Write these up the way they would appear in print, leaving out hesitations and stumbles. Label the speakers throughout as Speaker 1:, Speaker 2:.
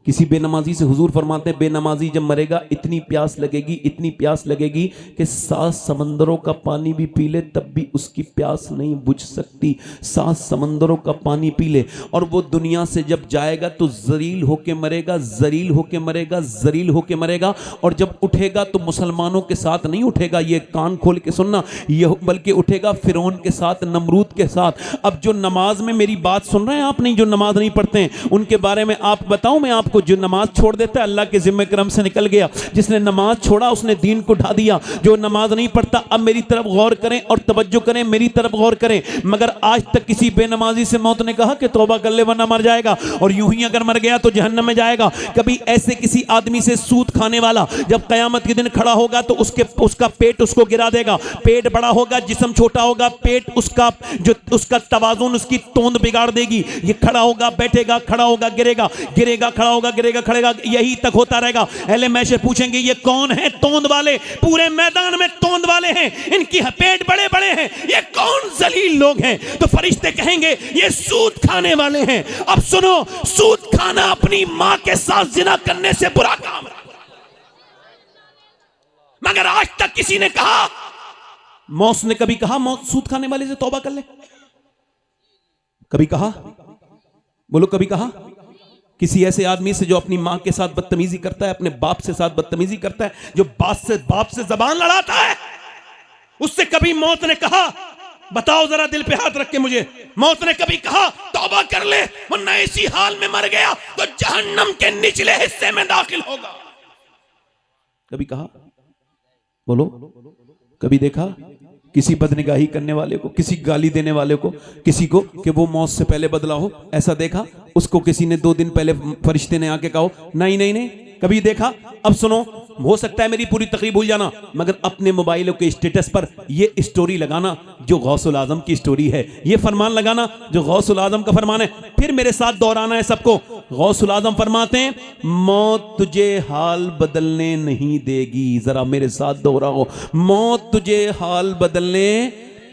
Speaker 1: किसी बेनमाजी से हुजूर फरमाते हैं बेनमाजी जब मरेगा इतनी प्यास लगेगी, इतनी प्यास लगेगी कि 7 समंदरों का पानी भी पी ले तब भी उसकी प्यास नहीं बुझ सकती। 7 समंदरों का पानी पी ले और वो दुनिया से जब जाएगा तो जलील होके मरेगा, जलील होके मरेगा, जलील होके मरेगा। और जब उठेगा तो मुसलमानों के साथ नहीं उठेगा, ये कान खोल के सुनना, ये बल्कि उठेगा फिरौन के साथ, नमरूद के साथ। अब जो नमाज में मेरी बात सुन रहे हैं आप, नहीं जो नमाज नहीं पढ़ते हैं उनके बारे में आप बताऊं मैं आपको। जो नमाज छोड़ देता है अल्लाह के जिम्मे करम से निकल गया, जिसने नमाज छोड़ा उसने दीन को ढा दिया। जो नमाज नहीं पढ़ता, अब मेरी तरफ गौर करें और तवज्जो करें, मेरी तरफ गौर करें। मगर आज तक किसी बेनमाजी से मौत ने कहा कि तौबा कर ले वरना मर जाएगा, और यूं ही अगर मर गया तो जहन्नम में जाएगा। कभी ऐसे किसी आदमी से सूद खाने वाला जब कयामत के दिन खड़ा होगा तो उसका पेट उसको गिरा देगा। पेट बड़ा होगा, जिस्म छोटा होगा, पेट उसका तवाजुन, उसकी तोंद बिगाड़ देगी। ये खड़ा होगा, बैठेगा, खड़ा होगा, गिरेगा, गिरेगा, खड़ा होगा, गिरेगा, खड़ेगा, यही तक होता रहेगा। अहले महशर पूछेंगे ये कौन है तोंद वाले, पूरे मैदान में तोंद वाले हैं, इनकी पेट बड़े बड़े हैं, ये कौन जलील लोग हैं? तो फरिश्ते कहेंगे ये सूद खाने वाले हैं। अब सुनो, सूद खाना अपनी मां के साथ जिना करने से बुरा काम है, मगर आज तक किसी ने कहा, मौत ने कभी कहा मौत सूद खाने वाले से तौबा कर ले? कभी कहा? बोलो कभी कहा? किसी ऐसे आदमी से जो अपनी मां के साथ बदतमीजी करता है, अपने बाप से साथ बदतमीजी करता है, जो बाप से जबान लड़ाता है, उससे कभी मौत ने कहा, बताओ जरा दिल पे हाथ रख के मुझे, मौत ने कभी कहा तौबा कर ले वरना इसी हाल में मर गया तो जहन्नम के निचले हिस्से में दाखिल होगा? कभी कहा? बोलो कभी देखा किसी बदनिगाही करने वाले को, किसी गाली देने वाले को, किसी को कि वो मौत से पहले बदला हो? ऐसा देखा? उसको किसी ने 2 दिन पहले फरिश्ते ने आके कहा? नहीं नहीं नहीं, कभी देखा? अब सुनो, हो सकता है मेरी पूरी तकरीर भूल जाना, मगर अपने मोबाइलों के स्टेटस पर ये स्टोरी लगाना जो गौसुल आजम की स्टोरी है, ये फरमान लगाना जो गौसुल आजम का फरमान है। फिर मेरे साथ दोहराना है सबको। गौसुल आजम फरमाते हैं मौत तुझे हाल बदलने नहीं देगी। जरा मेरे साथ दोहराओ, मौत तुझे हाल बदलने,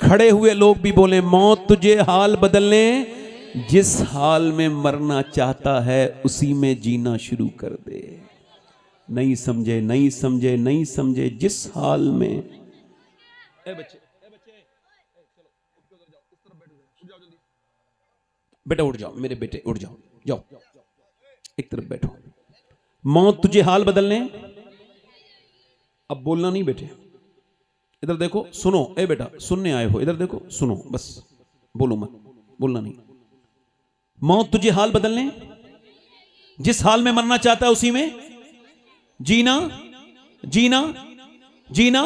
Speaker 1: खड़े हुए लोग भी बोले मौत तुझे हाल बदलने, जिस हाल में मरना चाहता है उसी में जीना शुरू कर दे। नहीं समझे, नहीं समझे, नहीं समझे, जिस हाल में। बेटा उठ जाओ, मेरे बेटे उठ जाओ, जाओ एक तरफ बैठो। मौत तुझे हाल बदलने, अब बोलना नहीं बेटे, इधर देखो, सुनो। ए बेटा सुनने आए हो, इधर देखो, सुनो बस, बोलो मत, बोलना नहीं। मौत तुझे हाल बदलने, जिस हाल में मरना चाहता है उसी में जीना, जीना, जीना।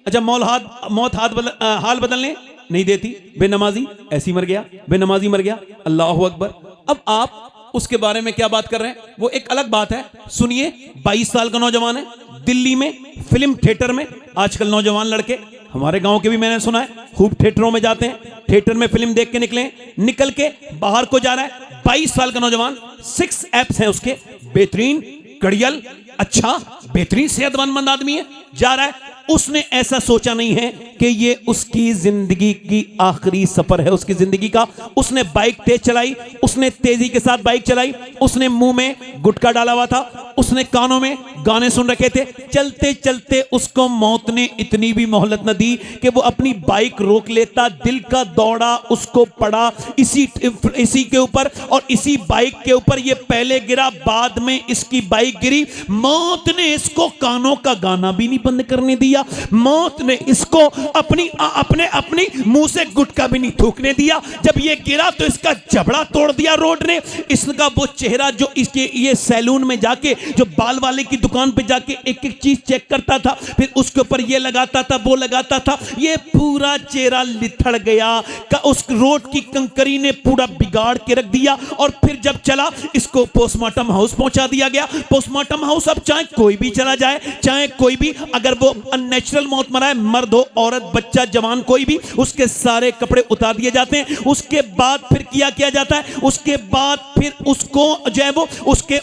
Speaker 1: अच्छा मौत हाल बदलने नहीं देती। बेनमाजी ऐसी मर गया, बेनमाजी मर गया, अल्लाह अकबर। अब आप उसके बारे में क्या बात कर रहे हैं वो एक अलग बात है। सुनिए, 22 साल का नौजवान है, दिल्ली में फिल्म थिएटर में, आजकल नौजवान लड़के, हमारे गांव के भी मैंने सुना है, खूब थिएटरों में जाते हैं, थिएटर में फिल्म देख के निकल के बाहर को जा रहा है। 22 साल का नौजवान, 6 एप्स हैं उसके, बेहतरीन, कड़ियल, अच्छा बेहतरीन सेहतमंद आदमी है, जा रहा है। उसने ऐसा सोचा नहीं है कि ये उसकी जिंदगी की आखिरी सफर है, उसकी जिंदगी का। उसने बाइक तेज चलाई, उसने तेजी के साथ बाइक चलाई, उसने मुंह में गुटखा डाला हुआ था, उसने कानों में गाने सुन रखे थे। चलते चलते उसको मौत ने इतनी भी मोहलत न दी कि वो अपनी बाइक रोक लेता। दिल का दौड़ा उसको पड़ा इसी के ऊपर, और इसी बाइक के ऊपर ये पहले गिरा, बाद में इसकी बाइक गिरी। मौत ने इसको कानों का गाना भी नहीं बंद करने दिया, मौत ने इसको अपनी मुंह से गुटखा भी नहीं थूकने दिया। जब ये गिरा तो इसका जबड़ा तोड़ दिया रोड ने। इसका वो चेहरा जो इसके ये सैलून में जाके, जो बाल वाले की दुकान पे जाके एक एक चीज चेक करता था, फिर उसके ऊपर ये लगाता था, वो लगाता था, ये पूरा चेहरा लिथड़ गया। उस रोड की कंकरी ने पूरा बिगाड़ के रख दिया। और फिर जब चला, इसको पोस्टमार्टम हाउस पहुंचा दिया गया। पोस्टमार्टम हाउस अब चाहे कोई भी चला जाए, चाहे कोई भी, अगर वो नेचुरल मौत मरा है, मर्द हो औरत बच्चा जवान कोई भी, उसके सारे कपड़े उतार दिए जाते हैं। उसके बाद फिर किया जाता है, उसके बाद फिर उसको जो है वो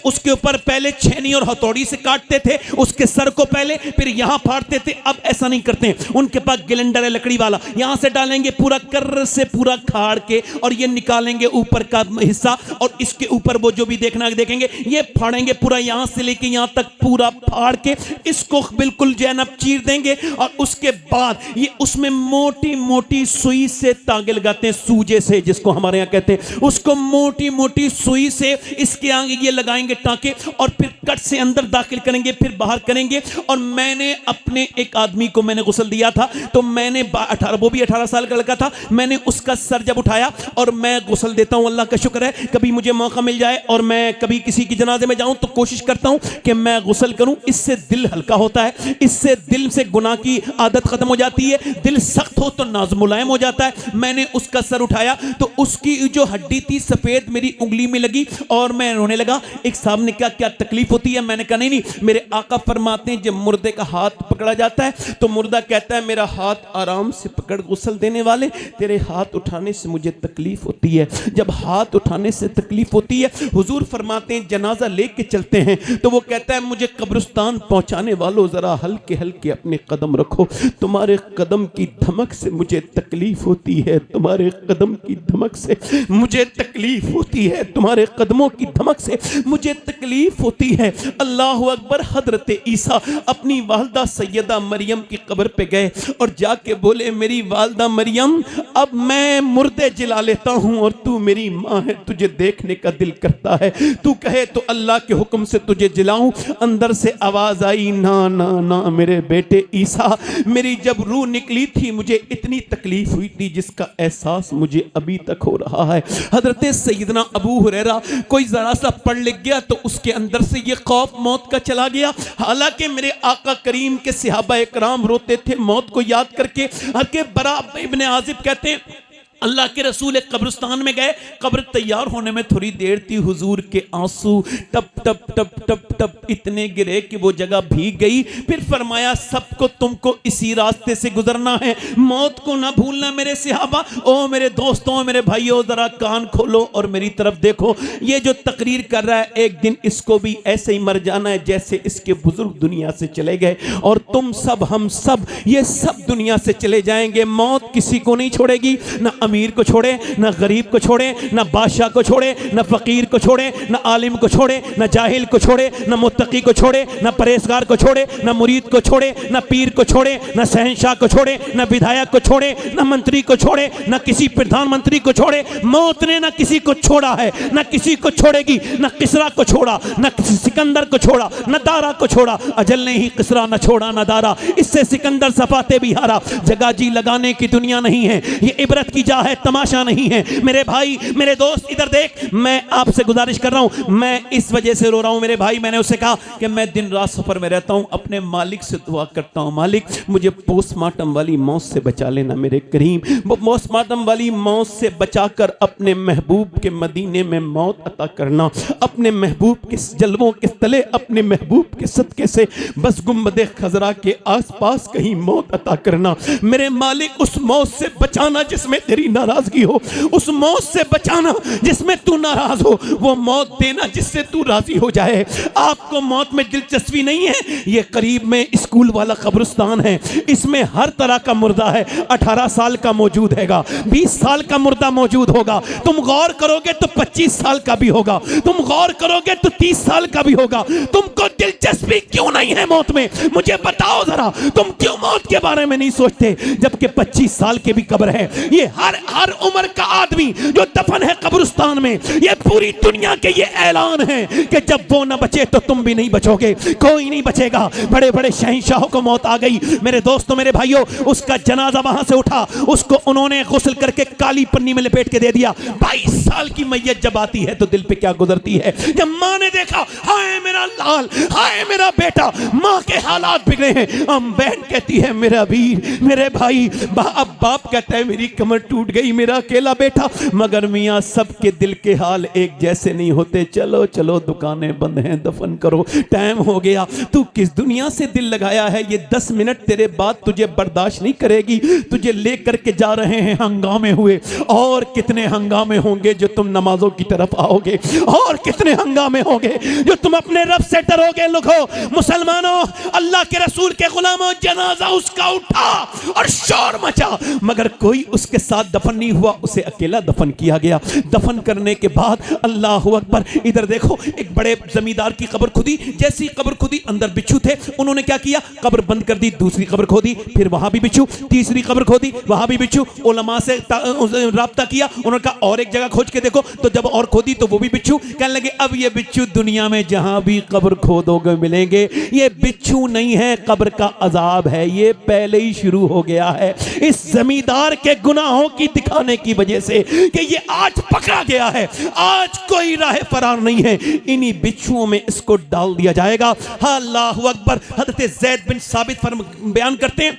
Speaker 1: उसके ऊपर पहले छेनी और हथौड़ी से काटते थे, उसके सर को पहले, फिर यहां फाड़ते थे। अब ऐसा नहीं करते हैं, उनके पास ग्लेंडर है लकड़ी वाला, यहां से डालेंगे पूरा कर्र से पूरा खाड़ के और ये निकालेंगे ऊपर का हिस्सा, और इसके ऊपर वो जो भी देखना देखेंगे, ये फाड़ेंगे पूरा यहां से लेके यहां तक पूरा फाड़ के इसको बिल्कुल जैनब चीर देंगे। और उसके बाद ये उसमें मोटी मोटी सुई से तागे लगाते हैं, सूजे से जिसको हमारे यहां कहते हैं, उसको मोटी मोटी सुई से इसके आगे ये लगाएंगे टांके, और फिर कट से अंदर दाखिल करेंगे, फिर बाहर करेंगे। और मैंने अपने एक आदमी को मैंने गुस्ल दिया था, तो मैंने 18 साल का लड़का था, मैंने उसका सर जब उठाया, और मैं गुस्ल देता हूं, अल्लाह का शुक्र है कभी मुझे मौका मिल जाए और मैं कभी किसी की जनाजे में जाऊं तो कोशिश करता हूं कि मैं गुस्ल करूं, इससे दिल हल्का होता है, इससे दिल से गुनाह की आदत खत्म हो जाती है, दिल सख्त हो तो नाज मुलायम हो जाता है। मैंने उसका सर उठाया तो उसकी जो हड्डी थी सफेद मेरी उंगली में लगी और मैं रोने लगा। एक साहब ने कहा क्या तकलीफ होती है? मैंने कहा नहीं, मेरे आका फरमाते हैं जब मुर्दे का हाथ पकड़ा जाता है तो मुर्दा कहता है मेरा हाथ आराम से पकड़, गुस्ल देने वाले तेरे हाथ उठाने से मुझे तकलीफ होती है। जब हाथ उठाने से तकलीफ होती है, हुजूर फरमाते हैं जनाजा लेके चलते हैं तो वो कहता है मुझे कब्रिस्तान पहुंचाने वालों जरा हल्के हल्के अपने कदम रखो, तुम्हारे कदम की धमक से मुझे तकलीफ होती है, तुम्हारे कदम की धमक से मुझे तकलीफ होती है, तुम्हारे कदमों की धमक से मुझे तकलीफ होती है। अल्लाह अकबर। हजरत ईसा अपनी वालदा सैयदा मरियम की कब्र पे गए और जाके बोले मेरी वालदा मरियम अब मैं मुर्दे जिला लेता हूं और तू मेरी माँ है, तुझे देखने का दिल करता है, तू कहे तो अल्लाह के हुक्म से तुझे जिलाऊं। अंदर से आवाज आई ना ना ना मेरे बेटे ईसा, मेरी जब रूह निकली थी मुझे इतनी तकलीफ हुई थी जिसका एहसास मुझे अभी तक हो रहा है। हजरत सैयदना अबू हुरैरा कोई जरा सा पढ़ लिख गया तो उसके अंदर से ये खौफ मौत का चला गया। हालांकि मेरे आका करीम के सहाबा इकराम रोते थे मौत को याद करके। हर बरा इब्ने आजिब कहते हैं अल्लाह के रसूल एक कब्रिस्तान में गए, कब्र तैयार होने में थोड़ी देर थी, हुजूर के आंसू टप टप टप टप टप इतने गिरे कि वो जगह भीग गई। फिर फरमाया सबको तुमको इसी रास्ते से गुजरना है, मौत को ना भूलना मेरे सहाबा। ओ मेरे दोस्तों मेरे भाइयों जरा कान खोलो और मेरी तरफ देखो, ये जो तकरीर कर रहा है एक दिन इसको भी ऐसे ही मर जाना है जैसे इसके बुजुर्ग दुनिया से चले गए, और तुम सब हम सब ये सब दुनिया से चले जाएंगे। मौत किसी को नहीं छोड़ेगी, ना अमीर को छोड़े, ना गरीब को छोड़े, ना बादशाह को छोड़े, ना फकीर को छोड़े, ना आलिम को छोड़े, ना जाहिल को छोड़े, ना मुत्तकी को छोड़े, ना परहेजगार को छोड़े, ना मुरीद को छोड़े, ना पीर को छोड़े, ना शहंशाह को छोड़े, ना विधायक को छोड़े, ना मंत्री को छोड़े, ना किसी प्रधानमंत्री को छोड़े। मौत ने ना किसी को छोड़ा है, ना किसी को छोड़ेगी, ना किसरा को छोड़ा, ना सिकंदर को छोड़ा, ना दारा को छोड़ा। अजल ने ही किसरा ना छोड़ा ना दारा, इससे सिकंदर सफाते भी हारा। जगाजी लगाने की दुनिया नहीं है, ये इबरत की जा है, तमाशा नहीं है। मेरे भाई मेरे दोस्त इधर देख, मैं आपसे गुजारिश कर रहा हूं, मैं इस वजह से रो रहा हूं मेरे भाई। मैंने उससे कहा कि मैं दिन रात सफर में रहता हूं, अपने मालिक से दुआ करता हूं, मालिक मुझे पोस्टमार्टम वाली मौत से बचा लेना मेरे करीम। वो पोस्टमार्टम वाली मौत से बचाकर अपने महबूब के मदीने में मौत अता करना, अपने महबूब के जलवों के तले, अपने महबूब के सदके से बस गुंबदे खजरा के आसपास कहीं मौत अता करना। मेरे मालिक उस मौत से बचाना जिसमें तेरी नाराजगी हो, उस मौत से बचाना जिसमें तू नाराज हो, वो मौत देना जिससे तू राजी हो जाए। आपको मौत में दिलचस्पी नहीं है, ये करीब में स्कूल वाला कब्रिस्तान है, इसमें हर तरह का मुर्दा है। 18 साल का मौजूद हैगा, 20 साल का मुर्दा मौजूद होगा, तुम गौर करोगे तो 25 साल का भी होगा, तुम गौर करोगे तो 30 साल का भी होगा। तुमको दिलचस्पी क्यों नहीं है मौत में? मुझे बताओ जरा, तुम क्यों मौत के बारे में नहीं सोचते? जबकि 25 साल के भी कब्र है। ये हर उम्र का आदमी जो दफन है कब्रिस्तान में, ये पूरी दुनिया के ये ऐलान है कि जब वो न बचे तो तुम भी नहीं बचोगे, कोई नहीं बचेगा। बड़े बड़े शहंशाहों को मौत आ गई मेरे दोस्तों मेरे भाइयों, उसका जनाजा वहां से उठा, उसको उन्होंने गुस्ल करके काली पन्नी में लपेट के दे दिया। 22 साल की मैयत जब आती है तो दिल पे क्या गुजरती है? जब मां ने देखा हाय मेरा लाल, हाय मेरा बेटा, माँ के हालात बिगड़े हैं। बहन कहती है मेरा वीर, मेरे भाई। अब बाप कहता है मेरी कमर टूट गई, मेरा अकेला बेटा। मगर मियाँ सबके दिल के हाल एक जैसे नहीं होते। चलो चलो दुकानें बंद हैं, दफन करो, टाइम हो गया। तू किस दुनिया से दिल लगाया है, ये 10 मिनट तेरे बाद तुझे बर्दाश्त नहीं करेगी। तुझे लेकर के जा रहे हैं, हंगामे हुए। और कितने हंगामे होंगे जो तुम नमाजों की तरफ आओगे, और कितने हंगामे होंगे जो तुम अपने रब से डरोगे। लोगों, मुसलमानों, अल्लाह के रसूल के गुलामों, जनाजा उसका उठा और शोर मचा, मगर कोई उसके साथ दफन नहीं हुआ, उसे अकेला दफन किया गया। दफन करने के बाद अल्लाह अकबर, इधर देखो, एक बड़े जमींदार की कब्र खुदी। जैसी कब्र खुदी, अंदर बिच्छू थे। उन्होंने क्या किया, कब्र बंद कर दी, दूसरी कब्र खोदी, फिर वहां भी बिच्छू, तीसरी कब्र खोदी, वहां भी बिच्छू। उलमा से राब्ता किया, उन्होंने कहा और एक जगह खोज के देखो। तो जब और खोदी तो वो भी बिच्छू। कहने लगे अब ये बिच्छू दुनिया में जहां भी कब्र खोदोगे मिलेंगे। ये बिच्छू नहीं है, कब्र का अजाब है, ये पहले ही शुरू हो गया है इस जमींदार के गुनाहों की दिखाने की वजह से कि ये आज पकड़ा गया है, आज कोई राह फरार नहीं है। इन्हीं बिच्छुओं में इसको डाल दिया जाएगा। अल्लाहु अकबर। हज़रत ज़ैद बिन साबित बयान करते हैं,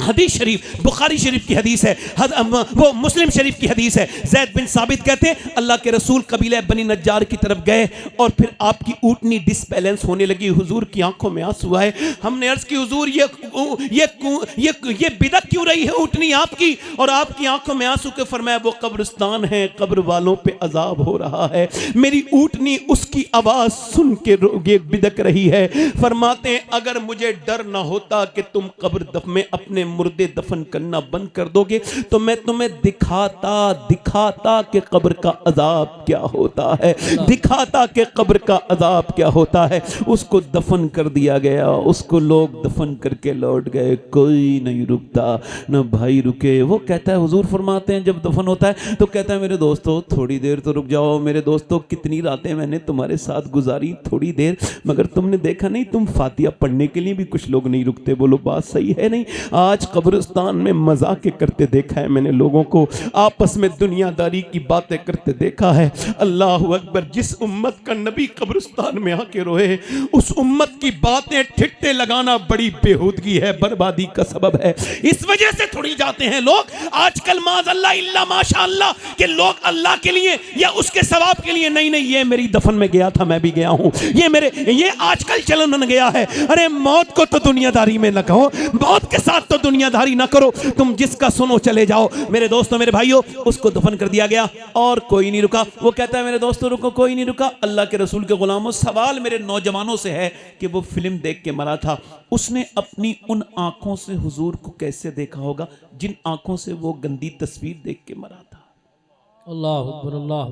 Speaker 1: हदीस शरीफ, बुखारी शरीफ की हदीस है, वो मुस्लिम शरीफ की हदीस है। ज़ैद बिन साबित कहते हैं अल्लाह के रसूल कबीले बनी नज्जार की तरफ गए और फिर आपकी ऊँटनी डिसबैलेंस होने लगी। हुजूर की आंखों में आंसू आए। हमने अर्ज की हुजूर ये बिदअत क्यों रही है ऊँटनी आपकी, और आपकी आंखों में आंसू के। फरमाया वो कब्रिस्तान है, कब्र वालों पे अजाब हो रहा है, मेरी ऊँटनी उसकी आवाज सुन के बिदक रही है। फरमाते हैं अगर मुझे डर ना होता कि तुम कब्र में अपने मुर्दे दफन करना बंद कर दोगे तो मैं तुम्हें दिखाता कि कब्र का अजाब क्या होता है, दिखाता कि कब्र का अजाब क्या होता है। उसको दफन कर दिया गया, उसको लोग दफन करके लौट गए, कोई नहीं रुकता, ना भाई रुके। वो कहता है, हुजूर फरमाते हैं जब दफन होता है तो कहता है मेरे दोस्तों थोड़ी देर तो रुक जाओ, मेरे दोस्तों कितनी रातें मैंने तुम्हारे साथ गुजारी, थोड़ी देर, मगर तुमने देखा नहीं तुम फातिहा पढ़ने के लिए भी कुछ लोग नहीं रुकते। बोलो बात सही है नहीं? आज कब्रिस्तान में मजाक करते देखा है मैंने, लोगों को आपस में दुनियादारी की बातें करते देखा है। अल्लाह अकबर। जिस उम्मत का नबी कब्रिस्तान में आके रोए, उस उम्मत की बातें ठिट्टे लगाना बड़ी बेहूदगी है, बर्बादी का सबब है। इस वजह से थोड़ी जाते हैं लोग आजकल माज़अल्लाह इल्ला माशाअल्लाह कि लोग अल्लाह के लिए या उसके सवाब के लिए, नहीं नहीं ये मेरी दफन में गया था, मैं भी गया हूं, ये आजकल चलन बन गया है। अरे मौत को तो दुनियादारी में न कहो, मौत के साथ तो दुनियादारी ना करो, तुम जिसका सुनो चले जाओ। मेरे दोस्तों, मेरे भाइयों, उसको दफन कर दिया गया और कोई नहीं रुका। वो कहता है मेरे दोस्तों रुको, कोई नहीं रुका। अल्लाह के रसूल के गुलामों, सवाल मेरे नौजवानों से है कि वो फिल्म देख के मरा था, उसने अपनी उन आंखों से हुजूर को कैसे देखा होगा जिन आंखों से वो गंदी तस्वीर देख के मरा था।
Speaker 2: अल्लाह अकबर, अल्लाह।